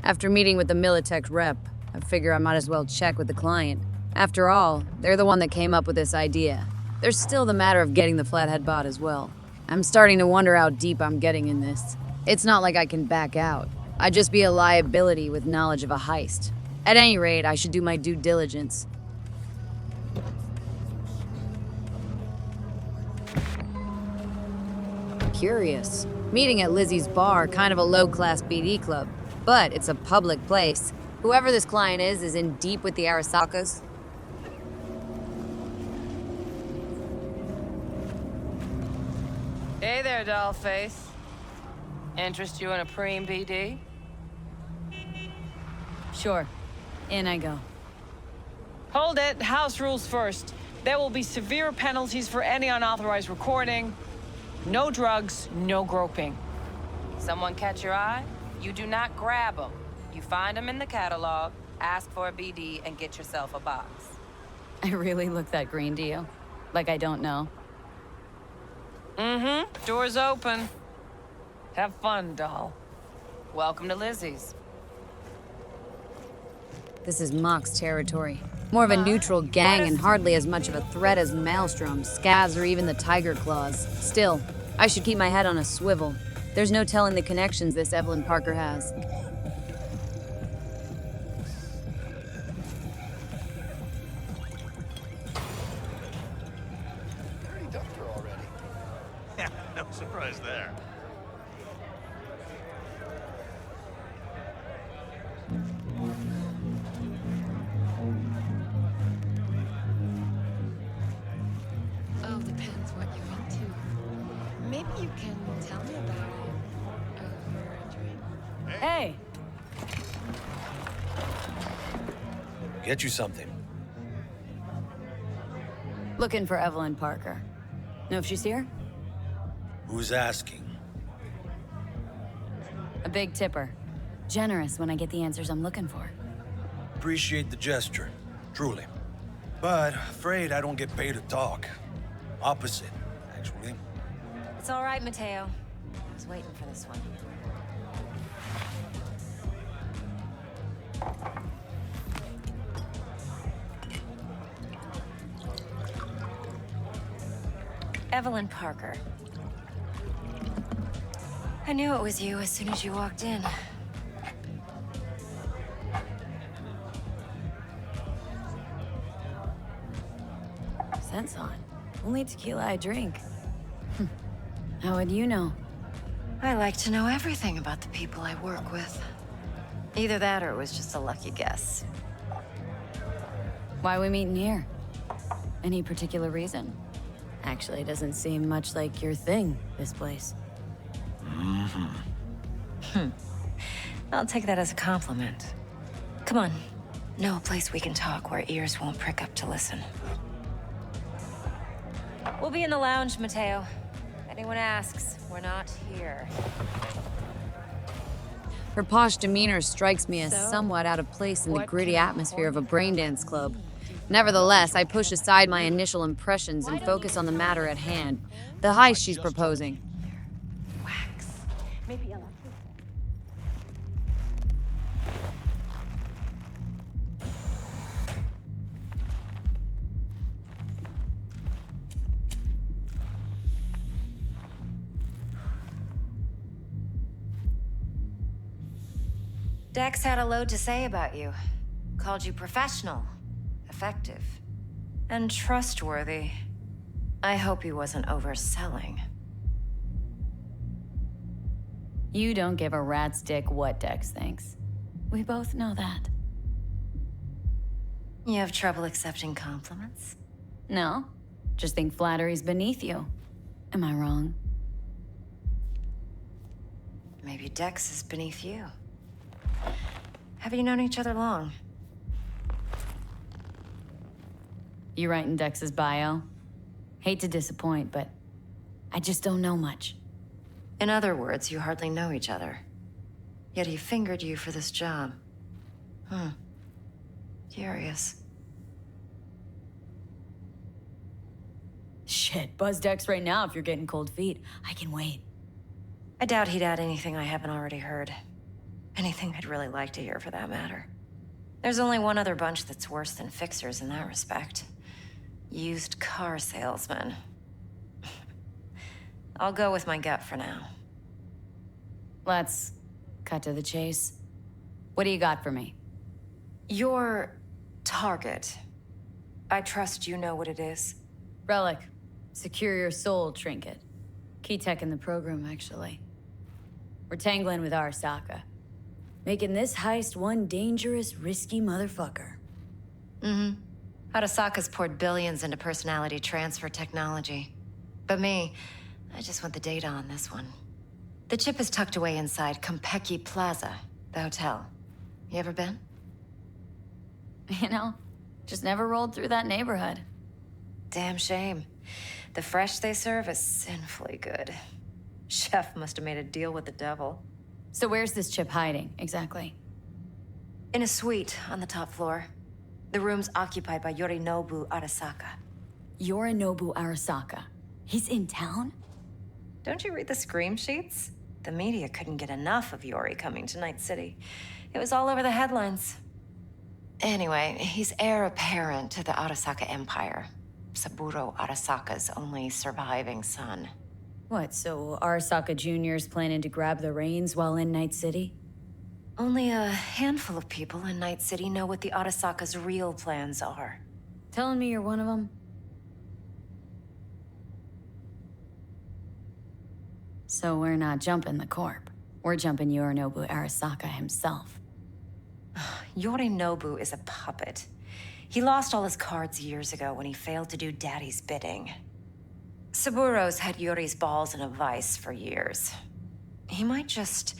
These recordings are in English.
After meeting with the Militech rep, I figure I might as well check with the client. After all, they're the one that came up with this idea. There's still the matter of getting the Flathead bot as well. I'm starting to wonder how deep I'm getting in this. It's not like I can back out. I'd just be a liability with knowledge of a heist. At any rate, I should do my due diligence. Curious. Meeting at Lizzie's bar, kind of a low-class BD club. But it's a public place. Whoever this client is in deep with the Arasakas. Hey there, dollface. Interest you in a preem BD? Sure. In I go. Hold it. House rules first. There will be severe penalties for any unauthorized recording. No drugs, no groping. Someone catch your eye? You do not grab them. You find them in the catalog, ask for a BD, and get yourself a box. I really look that green to you? Like I don't know? Mm-hmm. Door's open. Have fun, doll. Welcome to Lizzie's. This is Mock's territory. More of a neutral gang and hardly as much of a threat as Maelstrom, Scavs, or even the Tiger Claws. Still, I should keep my head on a swivel. There's no telling the connections this Evelyn Parker has. Already dumped her already. Yeah, no surprise there. Oh, depends what you're into. Maybe you can tell me about it over a drink. Hey! Get you something. Looking for Evelyn Parker. Know if she's here? Who's asking? A big tipper. Generous when I get the answers I'm looking for. Appreciate the gesture, truly. But afraid I don't get paid to talk. Opposite, actually. It's all right, Mateo. I was waiting for this one. Evelyn Parker. I knew it was you as soon as you walked in. Scent's on. Only tequila I drink. How would you know? I like to know everything about the people I work with. Either that or it was just a lucky guess. Why we meeting here? Any particular reason? Actually, it doesn't seem much like your thing, this place. I'll take that as a compliment. Come on. Know a place we can talk where ears won't prick up to listen. We'll be in the lounge, Mateo. If anyone asks, we're not here. Her posh demeanor strikes me as somewhat out of place in the what gritty can I atmosphere of a afford? braindance club. Nevertheless, I push aside my initial impressions and focus on the matter at hand, the heist she's proposing. Wax. Maybe electric. Dex had a load to say about you. Called you professional, effective, and trustworthy. I hope he wasn't overselling. You don't give a rat's dick what Dex thinks. We both know that. You have trouble accepting compliments? No, just think flattery's beneath you. Am I wrong? Maybe Dex is beneath you. Have you known each other long? You writing Dex's bio? Hate to disappoint, but I just don't know much. In other words, you hardly know each other. Yet he fingered you for this job. Curious. Shit, buzz Dex right now if you're getting cold feet. I can wait. I doubt he'd add anything I haven't already heard. Anything I'd really like to hear, for that matter. There's only one other bunch that's worse than fixers in that respect. Used car salesmen. I'll go with my gut for now. Let's cut to the chase. What do you got for me? Your target. I trust you know what it is. Relic. Secure your soul trinket. Key tech in the program, actually. We're tangling with Arasaka. Making this heist one dangerous, risky motherfucker. Arasaka's poured billions into personality transfer technology. But me, I just want the data on this one. The chip is tucked away inside Konpeki Plaza, the hotel. You ever been? You know, just never rolled through that neighborhood. Damn shame. The fresh they serve is sinfully good. Chef must have made a deal with the devil. So where's this chip hiding, exactly? In a suite on the top floor. The room's occupied by Yorinobu Arasaka. Yorinobu Arasaka. He's in town? Don't you read the scream sheets? The media couldn't get enough of Yori coming to Night City. It was all over the headlines. Anyway, he's heir apparent to the Arasaka Empire. Saburo Arasaka's only surviving son. What, so Arasaka Jr.'s planning to grab the reins while in Night City? Only a handful of people in Night City know what the Arasaka's real plans are. Telling me you're one of them? So we're not jumping the corp. We're jumping Yorinobu Arasaka himself. Yorinobu is a puppet. He lost all his cards years ago when he failed to do Daddy's bidding. Saburo's had Yuri's balls in a vice for years. He might just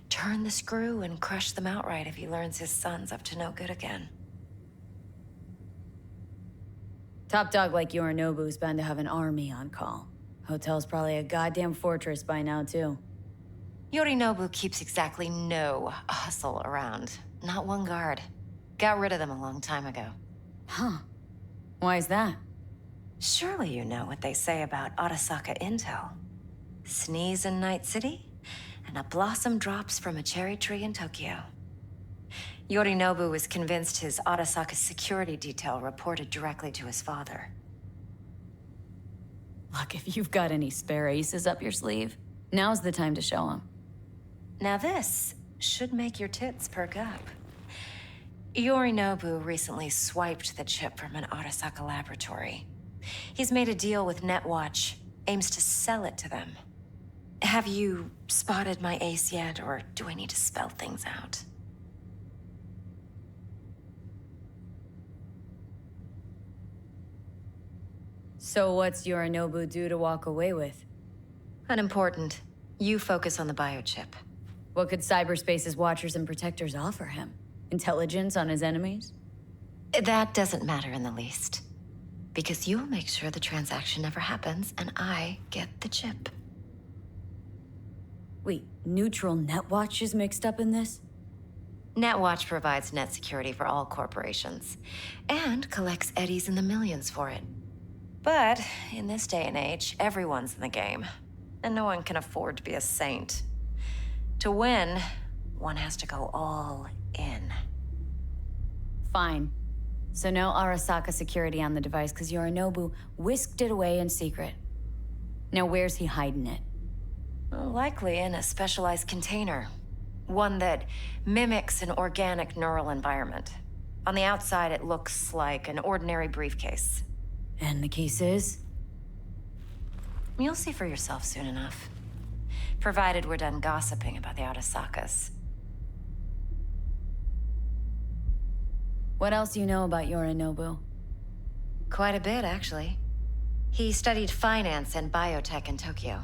turn the screw and crush them outright if he learns his son's up to no good again. Top dog like Yorinobu's bound to have an army on call. Hotel's probably a goddamn fortress by now, too. Yorinobu keeps exactly no hustle around. Not one guard. Got rid of them a long time ago. Huh. Why is that? Surely you know what they say about Arasaka intel. Sneeze in Night City, and a blossom drops from a cherry tree in Tokyo. Yorinobu was convinced his Arasaka security detail reported directly to his father. Look, if you've got any spare aces up your sleeve, now's the time to show them. Now this should make your tits perk up. Yorinobu recently swiped the chip from an Arasaka laboratory. He's made a deal with Netwatch, aims to sell it to them. Have you spotted my ace yet, or do I need to spell things out? So what's Yorinobu due to walk away with? Unimportant. You focus on the biochip. What could cyberspace's watchers and protectors offer him? Intelligence on his enemies? That doesn't matter in the least. Because you'll make sure the transaction never happens, and I get the chip. Wait, neutral Netwatch is mixed up in this? Netwatch provides net security for all corporations, and collects eddies in the millions for it. But in this day and age, everyone's in the game, and no one can afford to be a saint. To win, one has to go all in. Fine. So no Arasaka security on the device because Yorinobu whisked it away in secret. Now where's he hiding it? Likely in a specialized container. One that mimics an organic neural environment. On the outside, it looks like an ordinary briefcase. And the case is? You'll see for yourself soon enough. Provided we're done gossiping about the Arasakas. What else do you know about Yorinobu? Quite a bit, actually. He studied finance and biotech in Tokyo.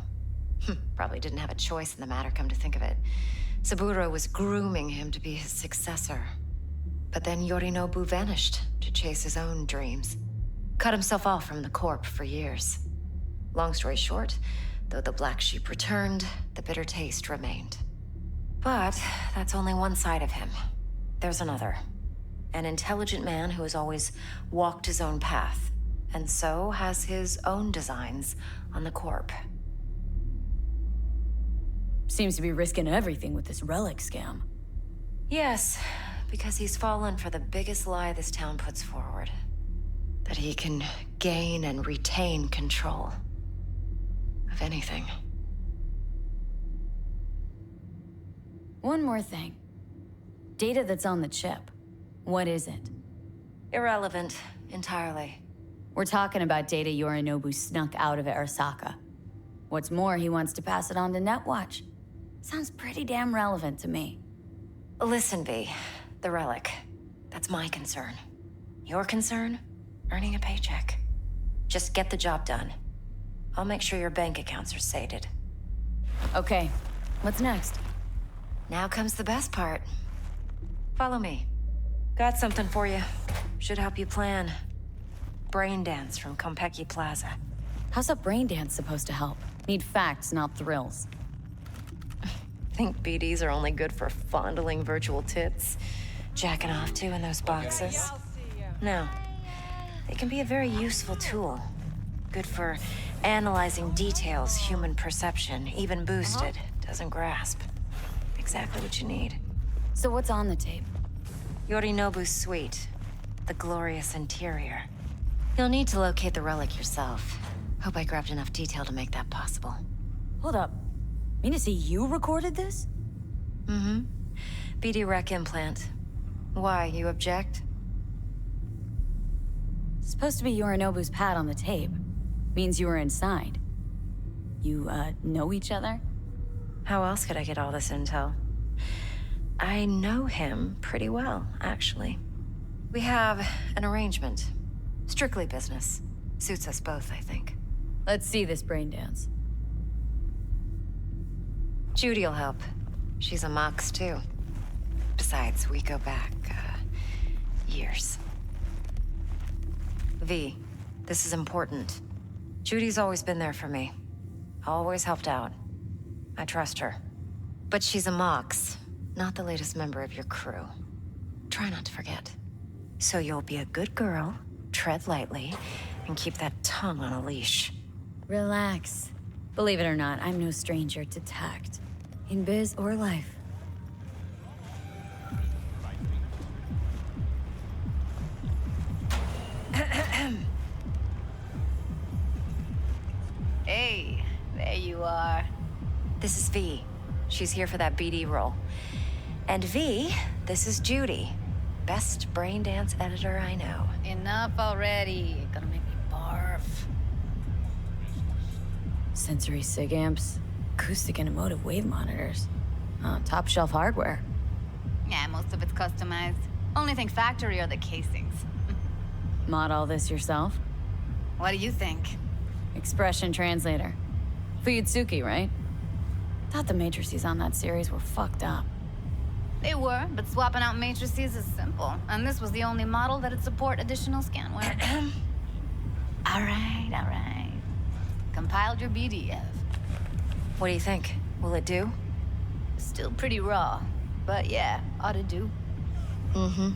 Probably didn't have a choice in the matter, come to think of it. Saburo was grooming him to be his successor. But then Yorinobu vanished to chase his own dreams. Cut himself off from the Corp for years. Long story short, though the black sheep returned, the bitter taste remained. But that's only one side of him. There's another. An intelligent man who has always walked his own path, and so has his own designs on the Corp. Seems to be risking everything with this relic scam. Yes, because he's fallen for the biggest lie this town puts forward. That he can gain and retain control of anything. One more thing. Data that's on the chip. What is it? Irrelevant, entirely. We're talking about data Yorinobu snuck out of Arasaka. What's more, he wants to pass it on to Netwatch. Sounds pretty damn relevant to me. Listen, V. The relic. That's my concern. Your concern? Earning a paycheck. Just get the job done. I'll make sure your bank accounts are sated. Okay, what's next? Now comes the best part. Follow me. Got something for you. Should help you plan. Brain dance from Konpeki Plaza. How's a brain dance supposed to help? Need facts, not thrills. Think BDs are only good for fondling virtual tits? Jacking off to in those boxes? No. They can be a very useful tool. Good for analyzing details human perception, even boosted, doesn't grasp. Exactly what you need. So what's on the tape? Yorinobu's suite. The glorious interior. You'll need to locate the relic yourself. Hope I grabbed enough detail to make that possible. Hold up. Mean to say you recorded this? Mm-hmm. BD rec implant. Why, you object? It's supposed to be Yorinobu's pad on the tape. Means you were inside. You, know each other? How else could I get all this intel? I know him pretty well, actually. We have an arrangement. Strictly business. Suits us both, I think. Let's see this brain dance. Judy'll help. She's a Mox, too. Besides, we go back, years. V, this is important. Judy's always been there for me. Always helped out. I trust her. But she's a Mox, not the latest member of your crew. Try not to forget. So you'll be a good girl, tread lightly, and keep that tongue on a leash. Relax. Believe it or not, I'm no stranger to tact. In biz or life. Hey, there you are. This is V. She's here for that BD role. And V, this is Judy. Best brain dance editor I know. Enough already. Gonna make me barf. Sensory sig amps, acoustic and emotive wave monitors. Top shelf hardware. Yeah, most of it's customized. Only thing factory are the casings. Mod all this yourself? What do you think? Expression translator. Fuyutsuki, right? Thought the matrices on that series were fucked up. They were, but swapping out matrices is simple. And this was the only model that'd support additional scanware. all right. Compiled your BDF. What do you think? Will it do? Still pretty raw, but yeah, ought to do. Mm-hmm.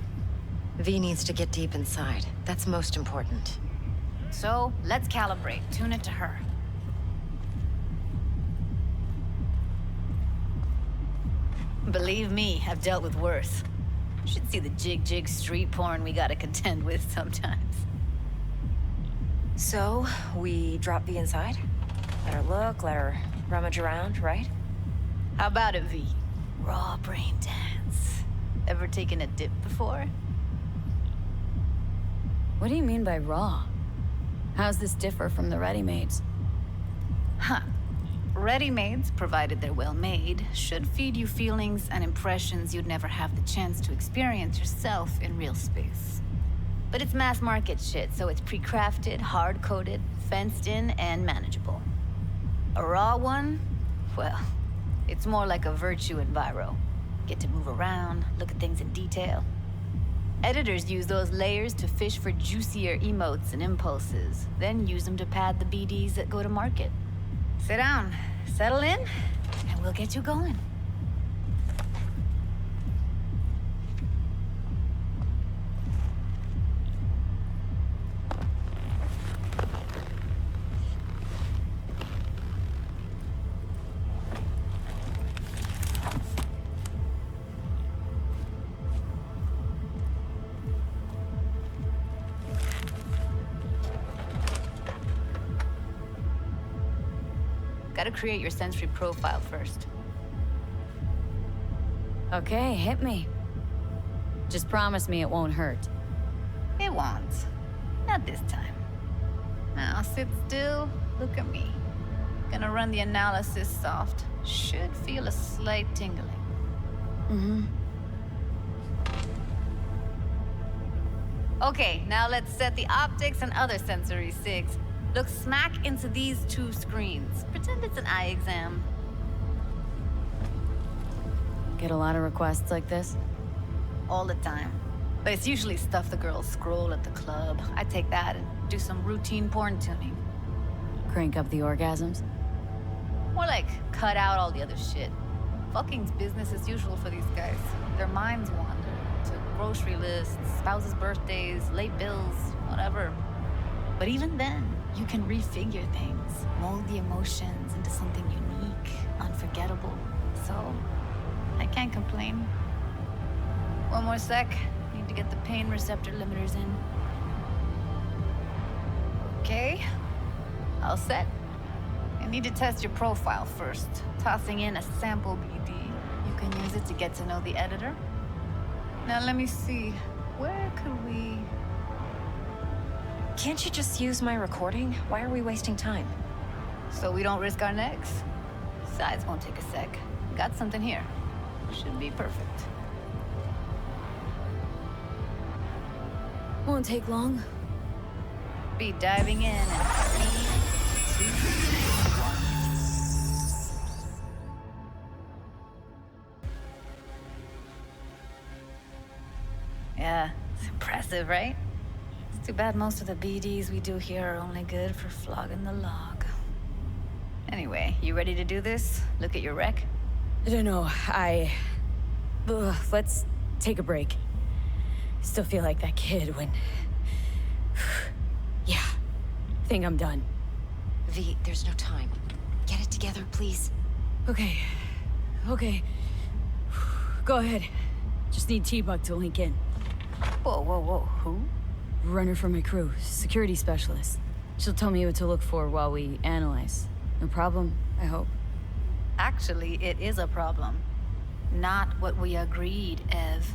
V needs to get deep inside. That's most important. So, let's calibrate. Tune it to her. Believe me, I've dealt with worse. Should see the jig street porn we gotta contend with sometimes. So, we drop V inside? Let her look, let her rummage around, right? How about it, V? Raw brain dance. Ever taken a dip before? What do you mean by raw? How's this differ from the ready-mades? Huh. Ready-mades, provided they're well made, should feed you feelings and impressions you'd never have the chance to experience yourself in real space. But it's mass market shit, so it's pre-crafted, hard-coded, fenced in, and manageable. A raw one? Well, it's more like a virtue enviro. Get to move around, look at things in detail. Editors use those layers to fish for juicier emotes and impulses, then use them to pad the BDs that go to market. Sit down, settle in, and we'll get you going. Gotta create your sensory profile first. Okay, hit me. Just promise me it won't hurt. It won't. Not this time. Now sit still, look at me. Gonna run the analysis soft. Should feel a slight tingling. Mm-hmm. Okay, now let's set the optics and other sensory sigs. Look smack into these two screens. Pretend it's an eye exam. Get a lot of requests like this? All the time. But it's usually stuff the girls scroll at the club. I take that and do some routine porn tuning. Crank up the orgasms? More like cut out all the other shit. Fucking's business as usual for these guys. Their minds wander to grocery lists, spouses' birthdays, late bills, whatever. But even then, you can refigure things, mold the emotions into something unique, unforgettable. So, I can't complain. One more sec. Need to get the pain receptor limiters in. Okay. All set. You need to test your profile first. Tossing in a sample BD. You can use it to get to know the editor. Now let me see. Where could we... Can't you just use my recording? Why are we wasting time? So we don't risk our necks? Besides, won't take a sec. Got something here. Should be perfect. Won't take long. Be diving in and 3, 2, 1. Yeah, it's impressive, right? It's too bad most of the BDs we do here are only good for flogging the log. Anyway, you ready to do this? Look at your rec? I don't know, let's take a break. Still feel like that kid when... Yeah, think I'm done. V, there's no time. Get it together, please. Okay. Go ahead. Just need T-Bug to link in. Whoa, who? Runner for my crew, security specialist. She'll tell me what to look for while we analyze. No problem, I hope. Actually, it is a problem. Not what we agreed, Ev.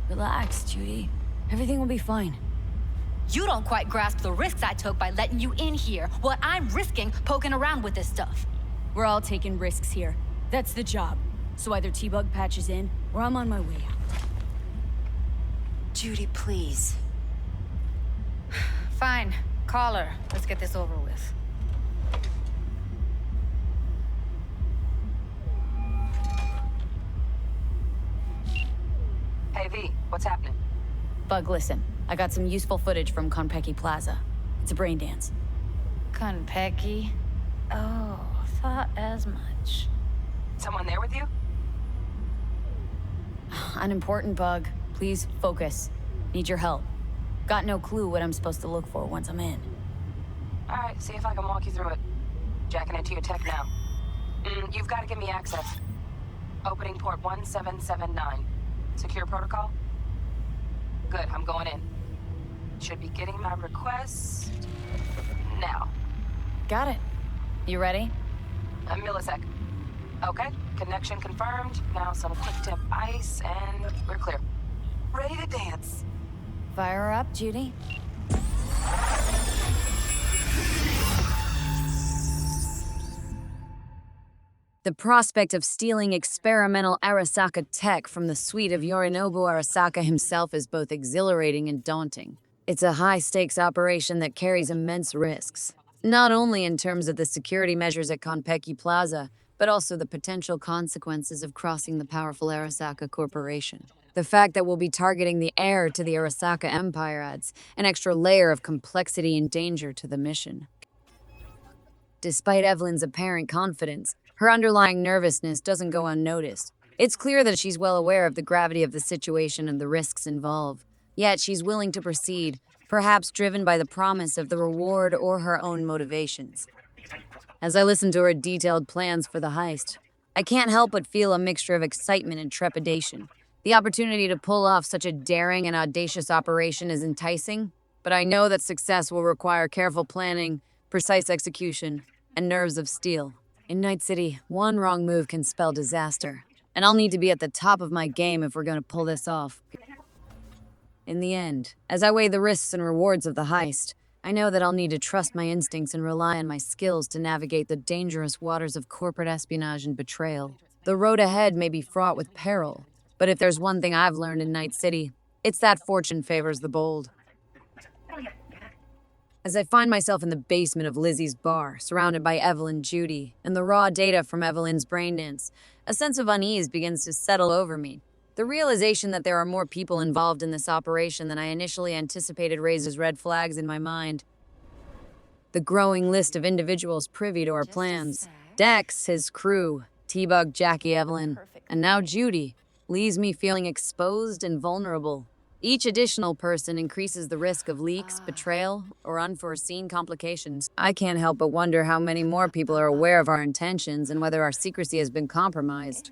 Relax, Judy. Everything will be fine. You don't quite grasp the risks I took by letting you in here. What I'm risking poking around with this stuff. We're all taking risks here. That's the job. So either T-Bug patches in, or I'm on my way out. Judy, please. Fine. Call her. Let's get this over with. Hey V, what's happening? Bug, listen. I got some useful footage from Konpeki Plaza. It's a brain dance. Konpeki? Oh, thought as much. Someone there with you? Unimportant, Bug. Please focus. Need your help. Got no clue what I'm supposed to look for once I'm in. Alright, see if I can walk you through it. Jacking into your tech now. You've got to give me access. Opening port 1779. Secure protocol? Good, I'm going in. Should be getting my request now. Got it. You ready? A millisec. Okay, connection confirmed. Now some quick tip ice and we're clear. Ready to dance. Fire her up, Judy. The prospect of stealing experimental Arasaka tech from the suite of Yorinobu Arasaka himself is both exhilarating and daunting. It's a high-stakes operation that carries immense risks, not only in terms of the security measures at Konpeki Plaza, but also the potential consequences of crossing the powerful Arasaka Corporation. The fact that we'll be targeting the heir to the Arasaka Empire adds an extra layer of complexity and danger to the mission. Despite Evelyn's apparent confidence, her underlying nervousness doesn't go unnoticed. It's clear that she's well aware of the gravity of the situation and the risks involved. Yet she's willing to proceed, perhaps driven by the promise of the reward or her own motivations. As I listen to her detailed plans for the heist, I can't help but feel a mixture of excitement and trepidation. The opportunity to pull off such a daring and audacious operation is enticing, but I know that success will require careful planning, precise execution, and nerves of steel. In Night City, one wrong move can spell disaster, and I'll need to be at the top of my game if we're going to pull this off. In the end, as I weigh the risks and rewards of the heist, I know that I'll need to trust my instincts and rely on my skills to navigate the dangerous waters of corporate espionage and betrayal. The road ahead may be fraught with peril, but if there's one thing I've learned in Night City, it's that fortune favors the bold. As I find myself in the basement of Lizzie's bar, surrounded by Evelyn Judy, and the raw data from Evelyn's brain dance, a sense of unease begins to settle over me. The realization that there are more people involved in this operation than I initially anticipated raises red flags in my mind. The growing list of individuals privy to our plans, Dex, his crew, T-Bug, Jackie, Evelyn, and now Judy, leaves me feeling exposed and vulnerable. Each additional person increases the risk of leaks, betrayal, or unforeseen complications. I can't help but wonder how many more people are aware of our intentions and whether our secrecy has been compromised.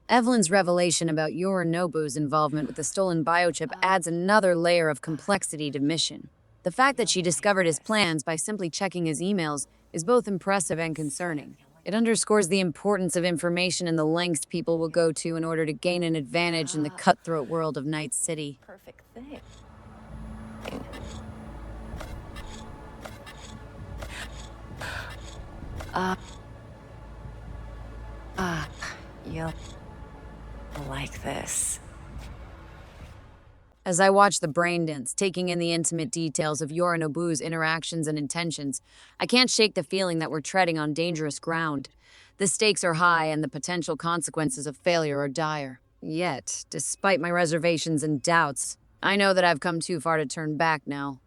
Evelyn's revelation about Yorinobu's involvement with the stolen biochip adds another layer of complexity to mission. The fact that she discovered his plans by simply checking his emails is both impressive and concerning. It underscores the importance of information and the lengths people will go to in order to gain an advantage in the cutthroat world of Night City. Perfect thing. You'll like this. As I watch the brain dance, taking in the intimate details of Yorinobu's interactions and intentions, I can't shake the feeling that we're treading on dangerous ground. The stakes are high and the potential consequences of failure are dire. Yet, despite my reservations and doubts, I know that I've come too far to turn back now.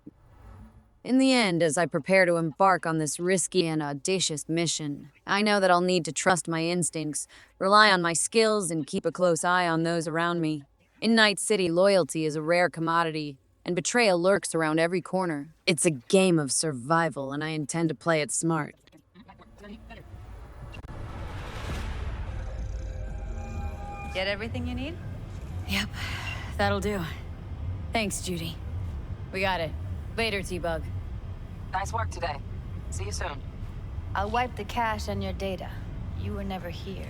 In the end, as I prepare to embark on this risky and audacious mission, I know that I'll need to trust my instincts, rely on my skills, and keep a close eye on those around me. In Night City, loyalty is a rare commodity, and betrayal lurks around every corner. It's a game of survival, and I intend to play it smart. Get everything you need? Yep, that'll do. Thanks, Judy. We got it. Later, T-Bug. Nice work today. See you soon. I'll wipe the cache on your data. You were never here.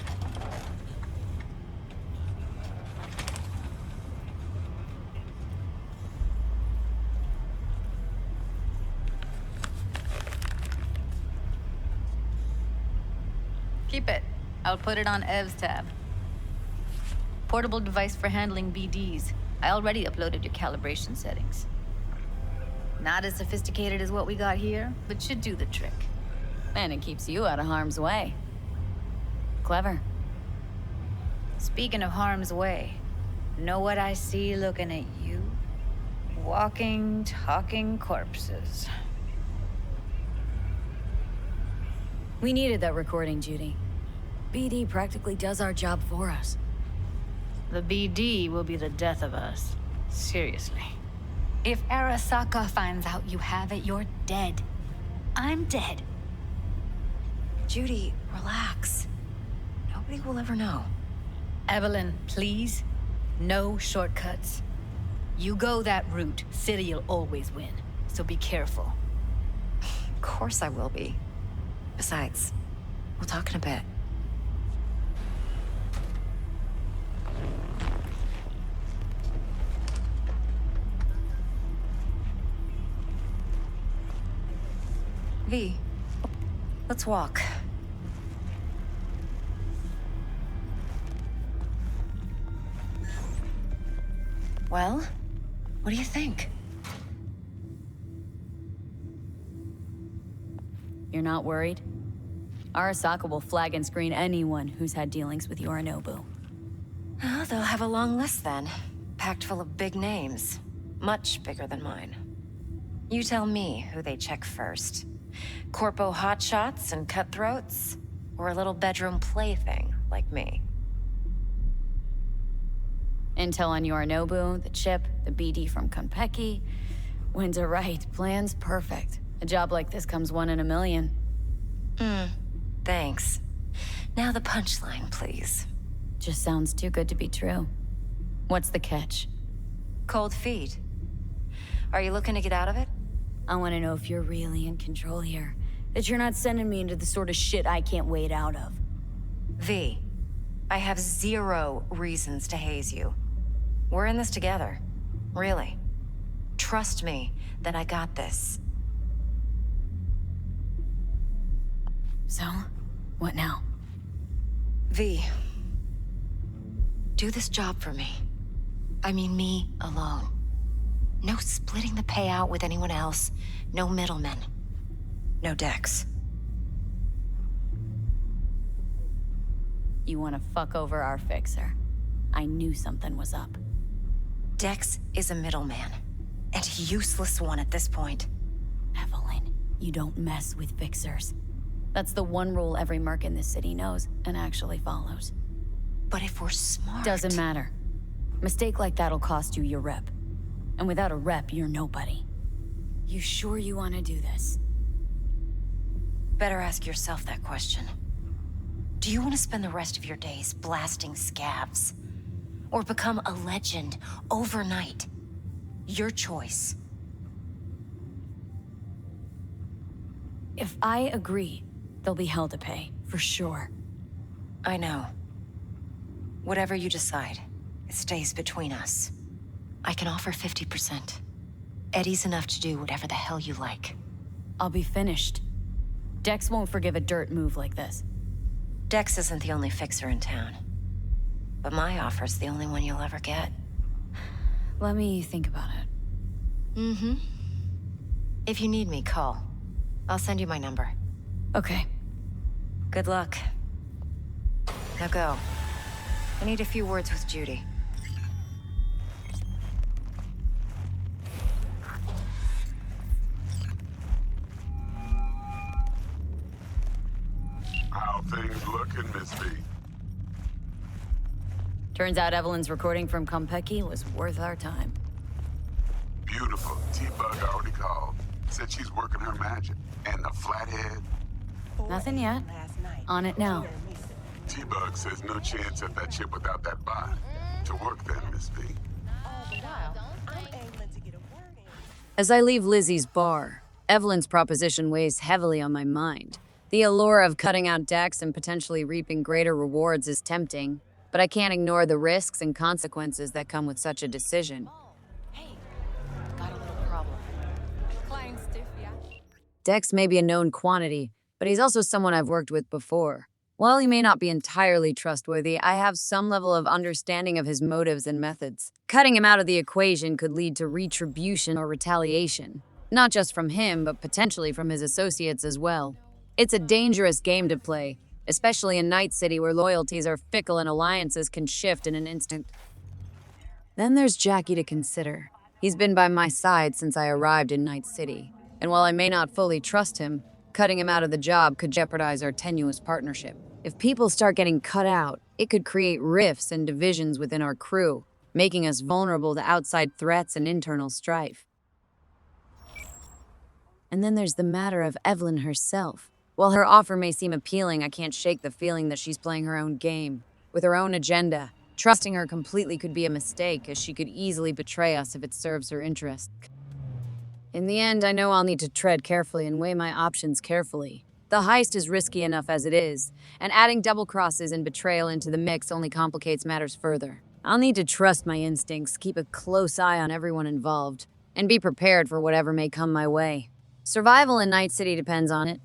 Keep it. I'll put it on Ev's tab. Portable device for handling BDs. I already uploaded your calibration settings. Not as sophisticated as what we got here, but should do the trick. And it keeps you out of harm's way. Clever. Speaking of harm's way, know what I see looking at you? Walking, talking corpses. We needed that recording, Judy. BD practically does our job for us. The BD will be the death of us. Seriously. If Arasaka finds out you have it, you're dead. I'm dead. Judy, relax. Nobody will ever know. Evelyn, please. No shortcuts. You go that route, City'll always win. So be careful. Of course I will be. Besides, we'll talk in a bit. V, let's walk. Well, what do you think? You're not worried? Arasaka will flag and screen anyone who's had dealings with Yorinobu. Oh, they'll have a long list then. Packed full of big names. Much bigger than mine. You tell me who they check first. Corpo hotshots and cutthroats? Or a little bedroom plaything like me? Intel on Yorinobu, the chip, the BD from Konpeki. Winds right, plan's perfect. A job like this comes 1 in a million. Thanks. Now the punchline, please. Just sounds too good to be true. What's the catch? Cold feet. Are you looking to get out of it? I want to know if you're really in control here. That you're not sending me into the sort of shit I can't wade out of. V, I have 0 reasons to haze you. We're in this together. Really. Trust me that I got this. So, what now? V, do this job for me. I mean me alone. No splitting the payout with anyone else. No middlemen. No Dex. You want to fuck over our fixer. I knew something was up. Dex is a middleman. And a useless one at this point. Evelyn, you don't mess with fixers. That's the one rule every merc in this city knows and actually follows. But if we're smart... Doesn't matter. Mistake like that'll cost you your rep. And without a rep, you're nobody. You sure you want to do this? Better ask yourself that question. Do you want to spend the rest of your days blasting scabs? Or become a legend overnight? Your choice. If I agree, there'll be hell to pay, for sure. I know. Whatever you decide, it stays between us. I can offer 50%. Eddie's enough to do whatever the hell you like. I'll be finished. Dex won't forgive a dirt move like this. Dex isn't the only fixer in town. But my offer's the only one you'll ever get. Let me think about it. Mm-hmm. If you need me, call. I'll send you my number. Okay. Good luck. Now go. I need a few words with Judy. How things looking, Miss V? Turns out Evelyn's recording from Konpeki was worth our time. Beautiful. T-Bug already called. Said she's working her magic. And the flathead? Nothing yet. On it now. T-Bug says no chance at that chip without that bot. To work then, Miss V. As I leave Lizzie's bar, Evelyn's proposition weighs heavily on my mind. The allure of cutting out Dex and potentially reaping greater rewards is tempting, but I can't ignore the risks and consequences that come with such a decision. Got a little problem. Flying stiff, yeah? Dex may be a known quantity, but he's also someone I've worked with before. While he may not be entirely trustworthy, I have some level of understanding of his motives and methods. Cutting him out of the equation could lead to retribution or retaliation, not just from him, but potentially from his associates as well. It's a dangerous game to play, especially in Night City where loyalties are fickle and alliances can shift in an instant. Then there's Jackie to consider. He's been by my side since I arrived in Night City, and while I may not fully trust him, cutting him out of the job could jeopardize our tenuous partnership. If people start getting cut out, it could create rifts and divisions within our crew, making us vulnerable to outside threats and internal strife. And then there's the matter of Evelyn herself. While her offer may seem appealing, I can't shake the feeling that she's playing her own game, with her own agenda. Trusting her completely could be a mistake, as she could easily betray us if it serves her interest. In the end, I know I'll need to tread carefully and weigh my options carefully. The heist is risky enough as it is, and adding double crosses and betrayal into the mix only complicates matters further. I'll need to trust my instincts, keep a close eye on everyone involved, and be prepared for whatever may come my way. Survival in Night City depends on it.